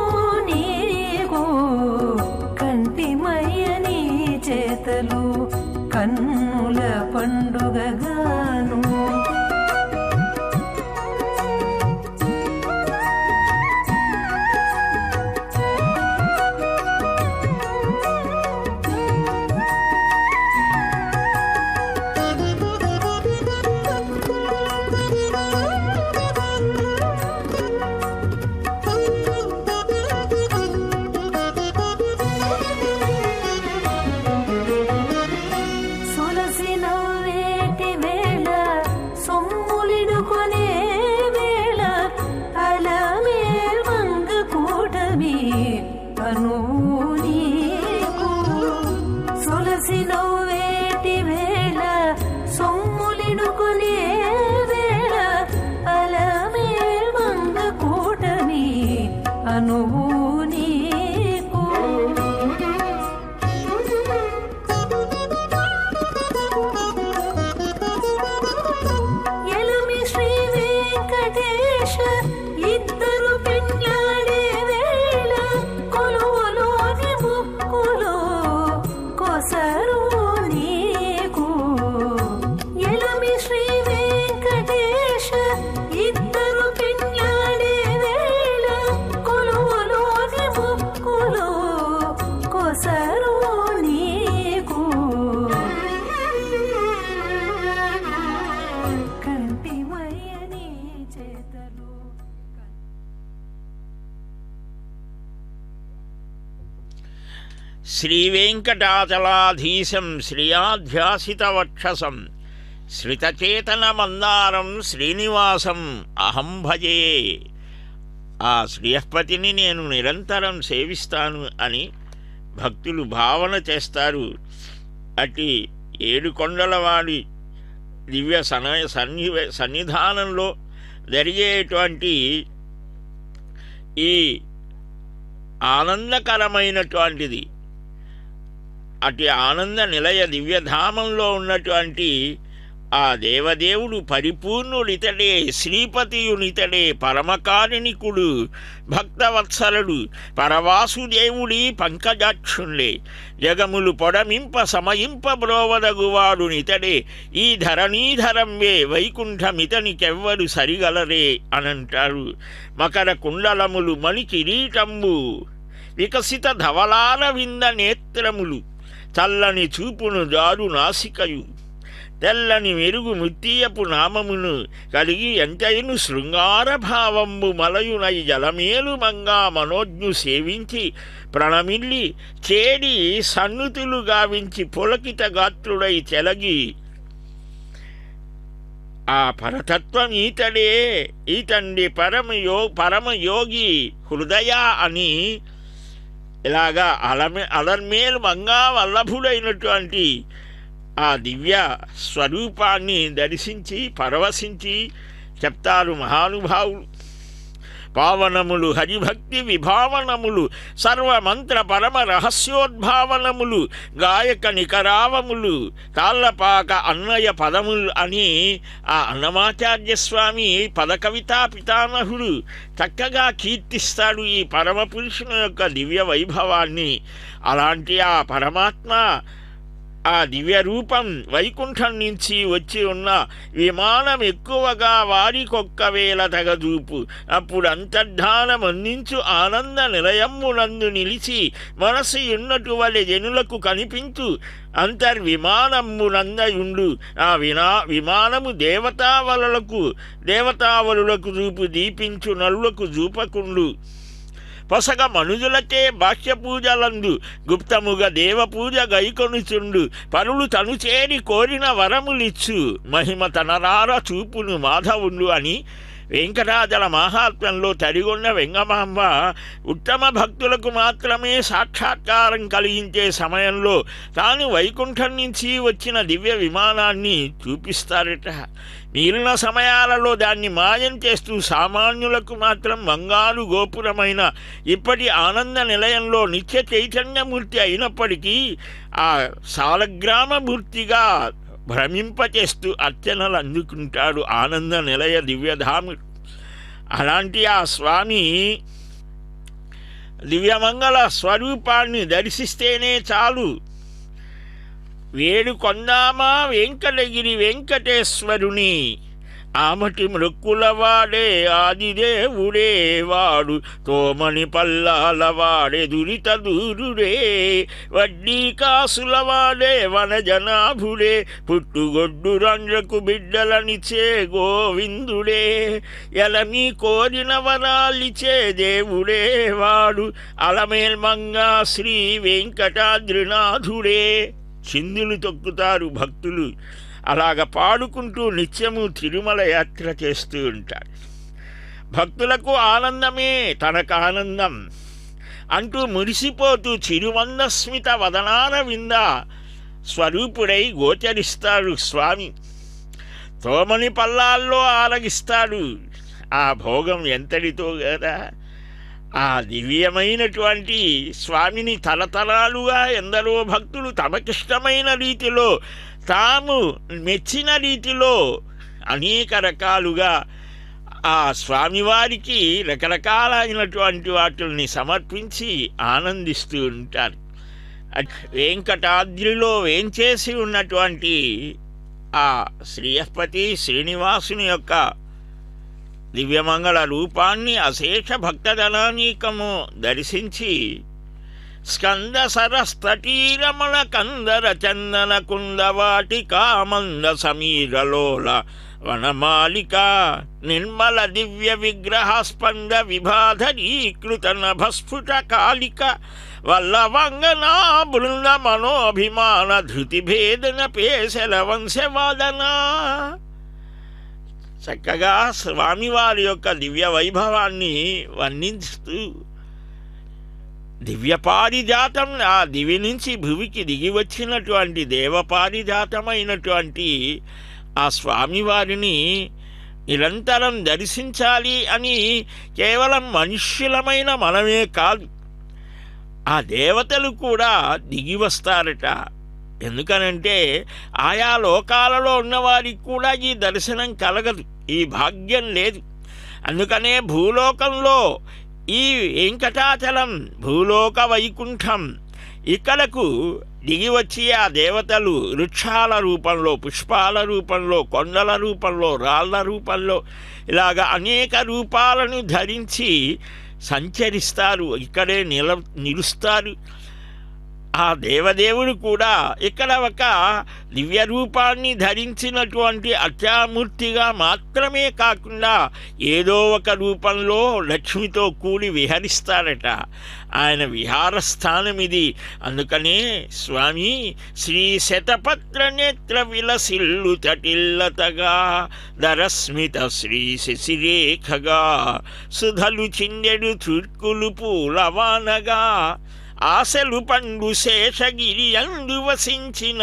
నీకు, కంటిమయ్యని చేతలు కన్నుల పండుగగాను. మీ అనువు నీకు సొలసి నవ్వేటి వేళ సొమ్ములిడుకునే వేళ అలమేల్ మంగ కూటమి అనువు నీకు ఎలమి శ్రీ వెంకటేశ ఇద్దరు పెళ్ళాడే వేళ కొలువులోని ముక్కులో కొసరు నీకు ఎలమి శ్రీ వెంకటేశ ఇద్దరు పెళ్ళాడే వేళ కొలువులోని ముక్కులో కొసరు నీకు కంటిమయ్యని చేతలు శ్రీవేంకటాచలాధీశం శ్రియాధ్యాసితవక్షసం శ్రితచేతనమందారం శ్రీనివాసం అహం భజే. ఆ శ్రీయపతిని నేను నిరంతరం సేవిస్తాను అని భక్తులు భావన చేస్తారు. అట్టి ఏడుకొండలవాడి దివ్య సన్నిధానంలో జరిగేటువంటి ఈ ఆనందకరమైనటువంటిది అటు ఆనంద నిలయ దివ్యధామంలో ఉన్నటువంటి ఆ దేవదేవుడు పరిపూర్ణుడితడే, శ్రీపతియునితడే, పరమకారుణికుడు, భక్తవత్సలుడు, పరవాసుదేవుడి పంకజాక్షుండే, జగములు పొడమింప సమయింప బ్రోవదగువాడు నితడే, ఈ ధరణీధరంవే వైకుంఠమితనికెవ్వరు సరిగలరే అనంటారు. మకర కుండలములు మణి కిరీటంబు వికసిత ధవలాల వింద నేత్రములు, చల్లని చూపును దారు నాసికయు, తెల్లని మెరుగు ముత్తియపు నామమును కలిగి ఎంతైను శృంగార భావంబు మలయునై జలమేలు మంగా మనోజ్ఞు సేవించి ప్రణమిల్లి చేడి సన్నుతులు గావించి పులకిత గాత్రుడై చెలగి ఆ పరతత్వం ఈతడే, ఈతండి పరమయోగి హృదయ అని ఇలాగా అలర్మేలు మంగా వల్లభుడైనటువంటి ఆ దివ్య స్వరూపాన్ని దర్శించి పరవశించి చెప్తారు మహానుభావులు. పావనములు హరిభక్తి విభావనములు, సర్వమంత్ర పరమ రహస్యోద్భావనములు, గాయక నికరావములు, తాళ్ళపాక అన్నయ పదములు అని ఆ అన్నమాచార్య స్వామి పదకవితా పితామహుడు చక్కగా కీర్తిస్తాడు ఈ పరమ పురుషుని యొక్క దివ్య వైభవాన్ని. అలాంటి ఆ పరమాత్మ ఆ దివ్య రూపం వైకుంఠం నుంచి వచ్చి ఉన్న విమానం ఎక్కువగా వారికొక్కవేళ తగదూపు, అప్పుడు అంతర్ధానమందించు ఆనంద నిలయమ్మునందు నిలిచి మనసు ఉన్నటు వలె జనులకు కనిపించు అంతర్విమానమ్మునందయుండు. ఆ విమానము దేవతావలులకు చూపు దీపించు నలులకు చూపకుండు. పొసగ మనుజులకే బాహ్య పూజలందు గుప్తముగా దేవపూజ గైకొనుచుండు. పరులు తను చేరి కోరిన వరములిచ్చు మహిమ తనరార చూపును మాధవుండు అని వెంకటాచల మహాత్మ్యంలో తరిగొన్న వెంగమాంబ ఉత్తమ భక్తులకు మాత్రమే సాక్షాత్కారం కలిగించే సమయంలో తాను వైకుంఠం నుంచి వచ్చిన దివ్య విమానాన్ని చూపిస్తారట. మిగిలిన సమయాలలో దాన్ని మాయం చేస్తూ సామాన్యులకు మాత్రం బంగారు గోపురమైన ఇప్పటి ఆనంద నిలయంలో నిత్య చైతన్యమూర్తి అయినప్పటికీ ఆ సాలగ్రామమూర్తిగా భ్రమింపచేస్తూ అర్చనలు అందుకుంటాడు ఆనంద నిలయ దివ్యధాముడు. అలాంటి ఆ స్వామి దివ్యమంగళ స్వరూపాన్ని దర్శిస్తేనే చాలు. వేడుకొందామా వెంకటగిరి వెంకటేశ్వరుని, ఆమటి మృక్కులవాడే ఆదిదేవుడే వాడు, తోమని పల్లాలవాడే దురిత దూరుడే, వడ్డీ కాసులవాడే వనజనాభుడే, పుట్టుగొడ్డు రండ్రకు బిడ్డలనిచే గోవిందుడే, ఎలమీ కోరిన వరాలిచే దేవుడే వాడు, అలమేల్మంగా శ్రీ వెంకటాద్రినాథుడే. చిందులు తొక్కుతారు భక్తులు. అలాగ పాడుకుంటూ నిత్యము తిరుమల యాత్ర చేస్తూ ఉంటాడు. భక్తులకు ఆనందమే తనకు ఆనందం. అంటూ మురిసిపోతూ చిరుమందస్మిత వదనాల వింద స్వరూపుడై గోచరిస్తాడు స్వామి. తోమని పల్లాల్లో ఆరగిస్తాడు. ఆ భోగం ఎంతటితో కదా. ఆ దివ్యమైనటువంటి స్వామిని తలతలాలుగా ఎందరో భక్తులు తమకిష్టమైన రీతిలో, తాము మెచ్చిన రీతిలో అనేక రకాలుగా ఆ స్వామివారికి రకరకాలైనటువంటి వాటిని సమర్పించి ఆనందిస్తూ ఉంటారు. వెంకటాద్రిలో వేంచేసి ఉన్నటువంటి ఆ శ్రీయపతి శ్రీనివాసుని యొక్క దివ్యమంగళ రూపాన్ని అశేష భక్తజనానీకము దర్శించి స్కంద సరస్తటీరమణ కందర చందన కుందవాటికా మంద సమీరలోల వనమాలిక నిర్మల దివ్య విగ్రహ స్పంద విభాధరీకృత నభస్ఫుట కాళిక వల్లవంగనా బృంద మనోభిమాన ధృతి భేదన పేసల వంశవాదన. చక్కగా స్వామివారి యొక్క దివ్య వైభవాన్ని వర్ణిస్తూ దివ్యపారిజాతం, ఆ దివి నుంచి భువికి దిగి వచ్చినటువంటి దేవపారిజాతమైనటువంటి ఆ స్వామివారిని నిరంతరం దర్శించాలి అని కేవలం మనుష్యులమైన మనమే కాదు, ఆ దేవతలు కూడా దిగి వస్తారట. ఎందుకనంటే ఆయా లోకాలలో ఉన్నవారికి కూడా ఈ దర్శనం కలగదు, ఈ భాగ్యం లేదు. అందుకనే భూలోకంలో ఈ వెంకటాచలం భూలోక వైకుంఠం, ఇక్కడకు దిగి వచ్చి ఆ దేవతలు వృక్షాల రూపంలో, పుష్పాల రూపంలో, కొండల రూపంలో, రాళ్ల రూపంలో ఇలాగ అనేక రూపాలను ధరించి సంచరిస్తారు, ఇక్కడే నిలుస్తారు. ఆ దేవదేవుడు కూడా ఇక్కడ ఒక దివ్య రూపాన్ని ధరించినటువంటి అత్యామూర్తిగా మాత్రమే కాకుండా ఏదో ఒక రూపంలో లక్ష్మితో కూడి విహరిస్తారట. ఆయన విహారస్థానం ఇది. అందుకనే స్వామి శ్రీ శతపత్ర నేత్ర విలసిల్లు తటిల్లతగా దరస్మిత శ్రీ శశిరేఖగా సుధలు చిందెడు చుర్కులు పూలవానగా ఆశలు పండు శేషగిరి అందు వసించిన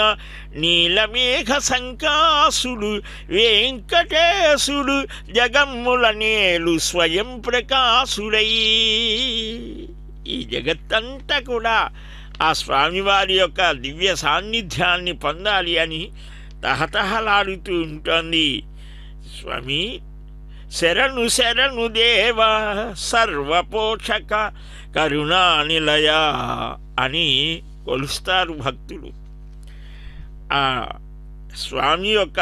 నీలమేఘ సంకాసుడు వెంకటేశుడు జగమ్ముల నేలు స్వయం ప్రకాశుడై. ఈ జగత్తంతా కూడా ఆ స్వామివారి యొక్క దివ్య సాన్నిధ్యాన్ని పొందాలి అని తహతహలాడుతూ ఉంటుంది. స్వామి శరణు శరణు దేవ సర్వపోషక కరుణానిలయ అని కొలుస్తారు భక్తులు. ఆ స్వామి యొక్క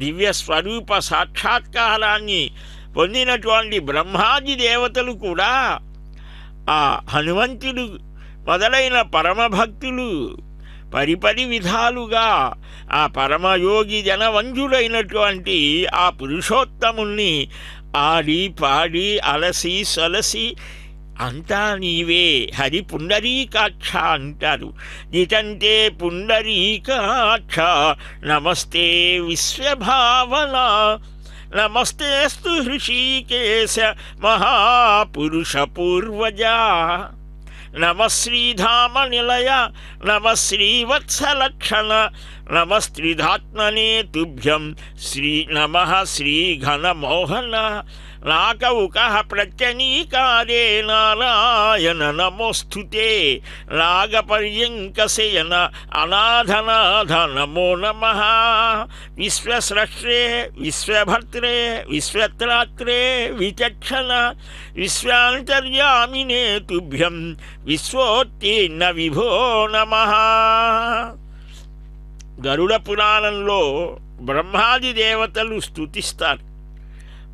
దివ్య స్వరూప సాక్షాత్కారాన్ని పొందినటువంటి బ్రహ్మాది దేవతలు కూడా, ఆ హనుమంతుడు మొదలైన పరమభక్తులు పరిపరి విధాలుగా ఆ పరమయోగి జనవంజుడైనటువంటి ఆ పురుషోత్తముణ్ణి ఆడి పాడి అలసి సొలసి అంతా నీవే హరి పుండరీకాక్ష అంటారు. జితంటే పుండరీకాక్ష నమస్తే విశ్వభావన నమస్తేస్తు హృషీకేశ మహాపురుష పూర్వజ నమ శ్రీధామ నిలయ నమ శ్రీవత్సలక్షణ నమస్త్రిధాత్మనే తుభ్యం నమ శ్రీఘనమోహన నాకౌకః ప్రత్యనీకారే నారాయణ నమోస్తుతే నాగపర్యంకశయన అనాథనాథ నమో నమః విశ్వస్రష్ట్రే విశ్వభర్త్రే విశ్వత్రాత్రే విచక్షణ విశ్వాంతర్యామినే తుభ్యం విశ్వోత్తీర్ణ విభో నమః. గరుడ పురాణంలో బ్రహ్మాది దేవతలు స్తుతిస్తారు.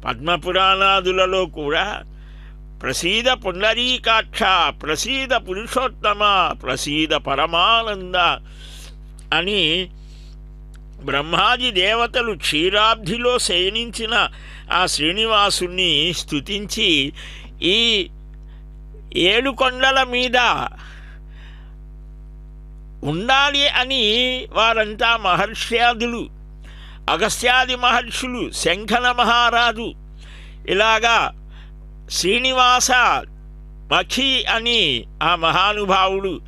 పద్మపురాణాదులలో కూడా ప్రసీద పుండరీకాక్ష, ప్రసీద పురుషోత్తమ, ప్రసీద పరమానంద అని బ్రహ్మాది దేవతలు క్షీరాబ్ధిలో శయనించిన ఆ శ్రీనివాసుని స్తుతించి ఈ 7 కొండల మీద ఉండాలి అని వారంతా మహర్ష్యాదులు, అగస్త్యాది మహర్షులు, శంఖన మహారాజు ఇలాగా శ్రీనివాస మఖి అని ఆ మహానుభావుడు,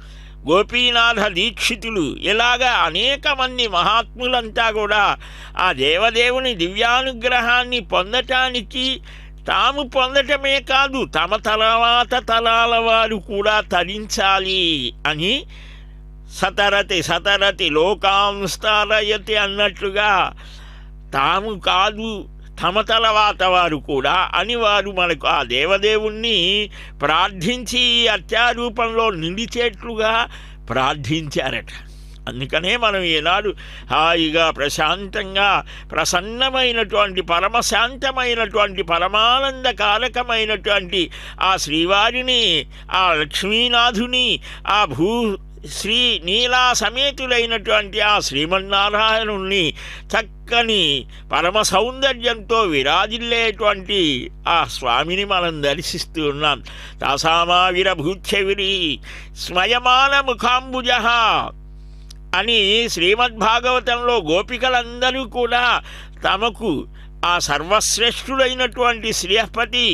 గోపీనాథ దీక్షితులు, ఇలాగా అనేక మంది మహాత్ములంతా కూడా ఆ దేవదేవుని దివ్యానుగ్రహాన్ని పొందటానికి తాము పొందటమే కాదు తమ తర్వాత తరాల వారు కూడా తరించాలి అని సతరతి సతరతి లోకాంస్తారయతి అన్నట్లుగా తాము కాదు తమ తర్వాత వారు కూడా అని వారు మనకు ఆ దేవదేవుణ్ణి ప్రార్థించి అత్యారూపంలో నిలిచేట్లుగా ప్రార్థించారట. అందుకనే మనం ఈనాడు హాయిగా ప్రశాంతంగా ప్రసన్నమైనటువంటి పరమశాంతమైనటువంటి పరమానందకారకమైనటువంటి ఆ శ్రీవారిని, ఆ లక్ష్మీనాథుని, ఆ శ్రీ నీలా సమేతులైనటువంటి ఆ శ్రీమన్నారాయణుణ్ణి చక్కని పరమ సౌందర్యంతో విరాజిల్లేటువంటి ఆ స్వామిని మనం దర్శిస్తూ ఉన్నాం. తాసామావిరభూత్యవిరి స్మయమాన ముఖాంబుజ అని శ్రీమద్భాగవతంలో గోపికలందరూ కూడా తమకు ఆ సర్వశ్రేష్ఠుడైనటువంటి శ్రీహపతి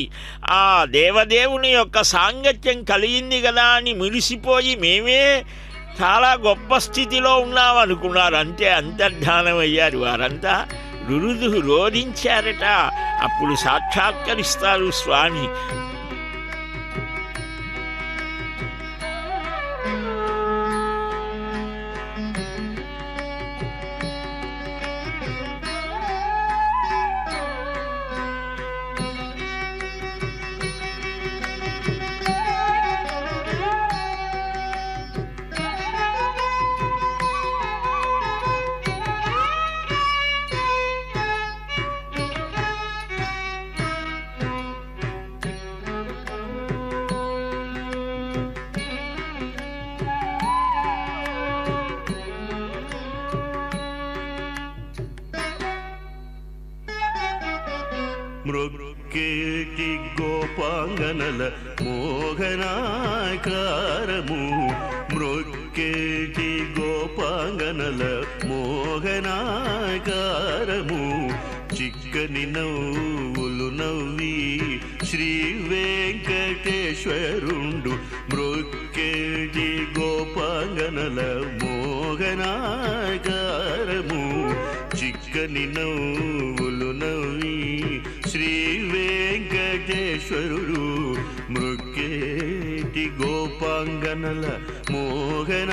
ఆ దేవదేవుని యొక్క సాంగత్యం కలిగింది కదా అని మురిసిపోయి మేమే చాలా గొప్ప స్థితిలో ఉన్నామనుకున్నారు. అంతే అంతర్ధానమయ్యారు. వారంతా రోధించారట. అప్పుడు సాక్షాత్కరిస్తారు స్వామి. మృక్కేటి గోపాంగనల మోహనాకారము, మృక్కేటి గోపాంగనల మోహనాకారము, చిక్కని నవ్వులు నవ్వి శ్రీ వెంకటేశ్వరుండు. మృక్కేటి గోపాంగనల మోహనాకారము, చిక్కని నవ్వులు నవ్వి శ్రీ వెంకటేశ్వరుడు. మృక్కేటి గోపాంగనల మోహనాకారము.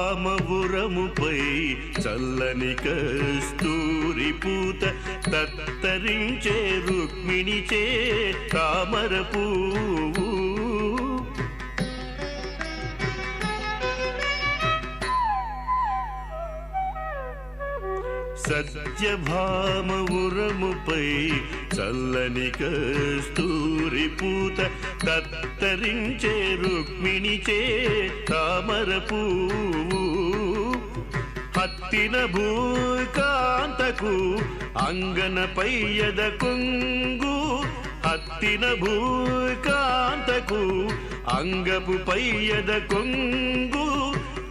సత్యభామపురముపై చల్లని కస్తూరి పూత తత్తరించే రుక్మిణిచే తామర పువ్వు. సత్యభామపురముపై చల్లని కస్తూరి పూత తత్తరించే రుక్మిణిచే తామర పువ్వు. హత్తిన భూకాంతకు అంగన పయ్యద కొంగు, హత్తిన భూకాంతకు అంగపు పయ్యద కొంగు.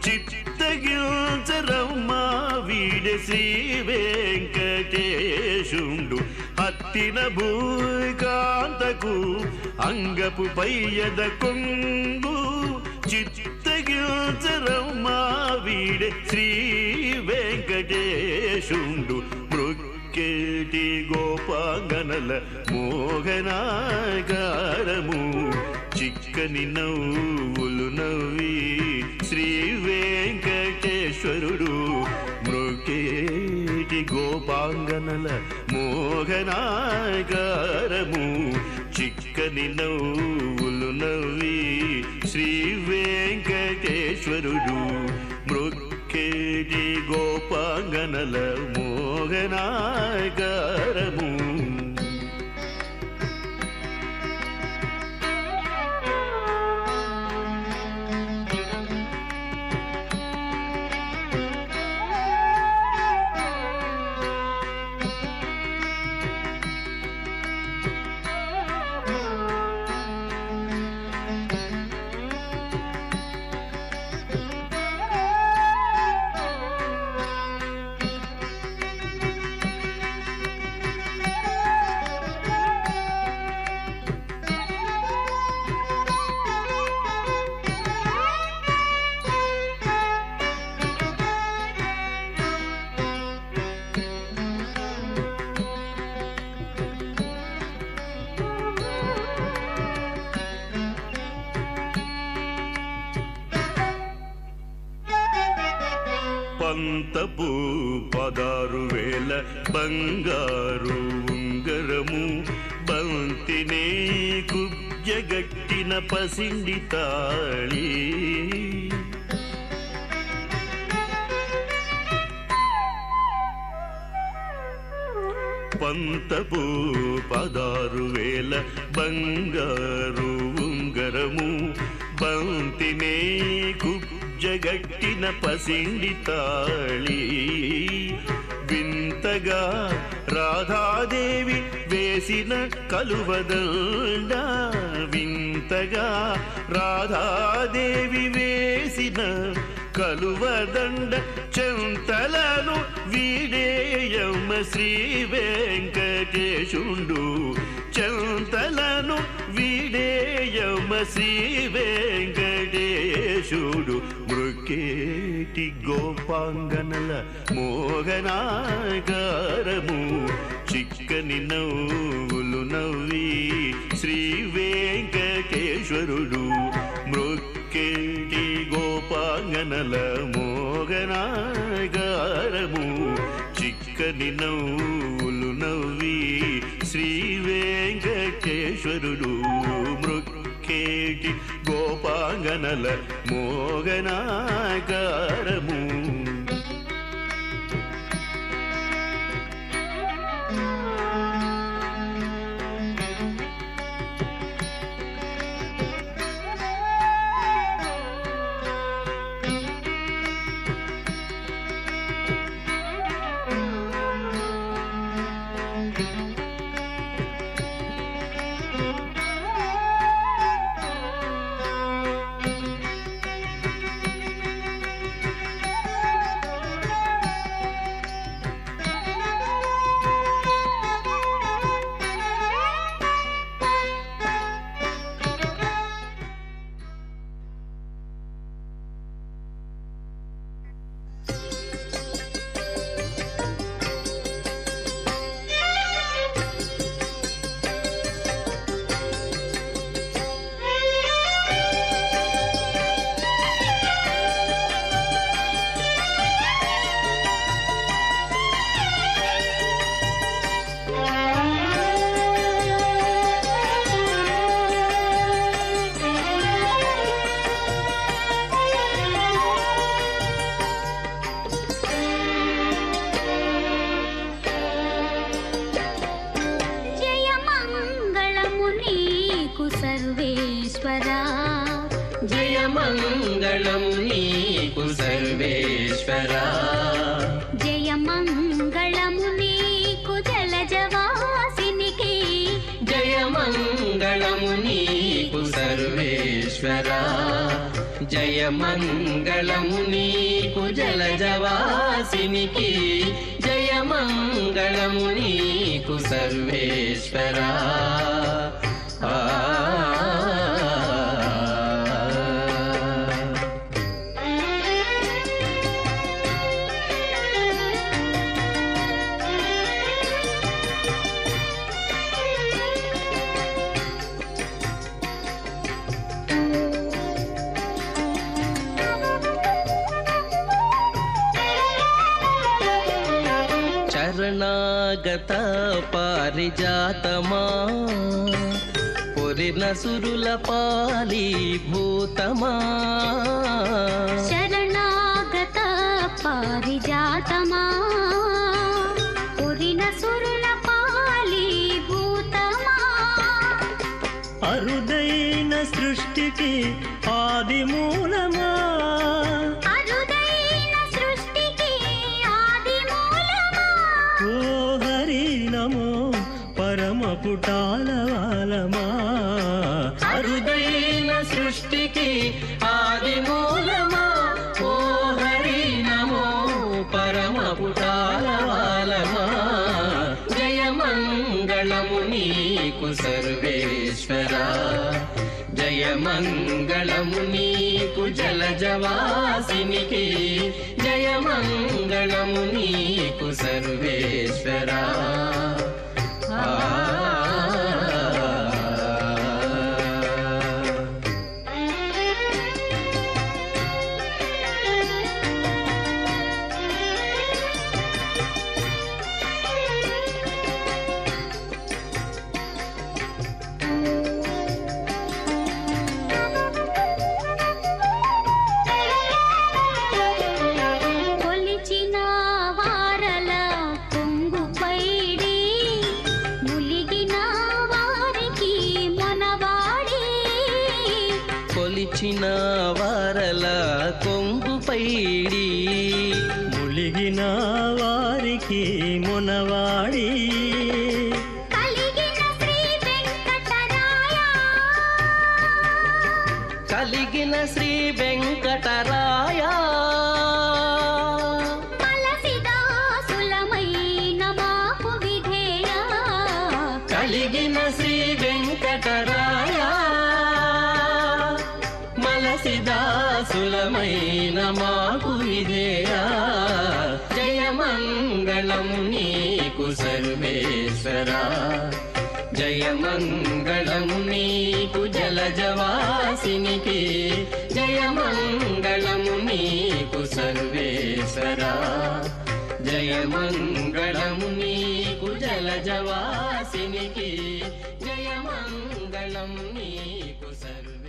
చిత్తగిల్చరమ్మా వీడే శ్రీ వెంకటేశుండు. హత్తిన భూకాంతకు అంగపు పయ్యద కొంగు. చిత్తగిల్చరమ్మా వీడే శ్రీ వెంకటేశుండు. మృక్కేటి గోపాంగనల మోహనాకారము, చిక్కని నవ్వులు నవ్వి శ్రీ వెంకటేశ్వరుడు మృకేటి గోపాంగనల మోహనాగారము చిక్కని నవ్వులు నవ్వి శ్రీ వెంకటేశ్వరుడు మృకేటి గోపాంగనల మోహనాగారము పంతపు 16,000 బంగారు ఉంగరము బంతినే కుబ్జగట్టిన పసిండి తాళి పంతపు 16,000 బంగారు ఉంగరము బంతినే జగట్టిన పసిండి తాళి వింతగా రాధాదేవి వేసిన కలువదండ వింతగా రాధాదేవి వేసిన కలువదండ చెంతలను వీడేయమ్మ శ్రీ వెంకటేశుండు చెంతలను వీడేయమ్మ శ్రీ వెంకటేశుడు మృకేటి గోపాంగనల మోహనాగారము చిక్కని నవ్వులు నవ్వి శ్రీ వెంకటేశ్వరుడు మృకేటి గోపాంగనల మోహనాగారము చిక్కని నవ్వులు నవ్వి శ్రీ వెంకటేశ్వరుడు మృక్కేటి గోపాంగనల మోహనాగారము జయమంగళం నీకు సర్వేశ్వరా జయమంగళము నీకు జలజవాసినికి జయమంగళము నీకు సర్వేశ్వరా జయమంగళము నీకు జలజవాసినికి జయమంగళము నీకు సర్వేశ్వరా శరణాగత పారిజాతమా పొరిన సురుల పాలి భూతమా శరణాగత పారిజాతమా పొరిన సురుల పాలి భూతమా అరుదైన సృష్టికి ఆది మూలమా అరుదైన సృష్టికి ఆది మూలమా ఓ హరి నమో పరమ పుటాలవాలమా అరుదైన సృష్టికి ఆది మూలమా ఓ హరి నమో పరమ పుటాలవాలమా జయ మంగళము నీకు సర్వేశ్వరా జయ మంగళము నీకు జలజవాసినికి జయ మంగళము నీకు సర్వేశ్వరా కొలిచిన వారల కొంగు పైడి ములిగిన వారికి మనవాడి కొలిచిన వారల కొంగు పైడి ములిగిన వారికి మునవాడి కలిగిన శ్రీ వెంకటరాయ కలిగిన శ్రీ వెంకటరాయ మలసిదాసులమైన మాకు విధేయ కలిగిన శ్రీ వెంకటరాయ మలసిదాసులమైన మాకు విధేయ జయ మంగళము నీకు సర్వేశ్వరా జయ మంగళము నీకు జలజవాసినికి జయ మంగళము నీకు సర్వేశ్వరా జయ మంగళము నీకు జలజవాసినికి జయ మంగళము నీకు సర్వేశ్వరా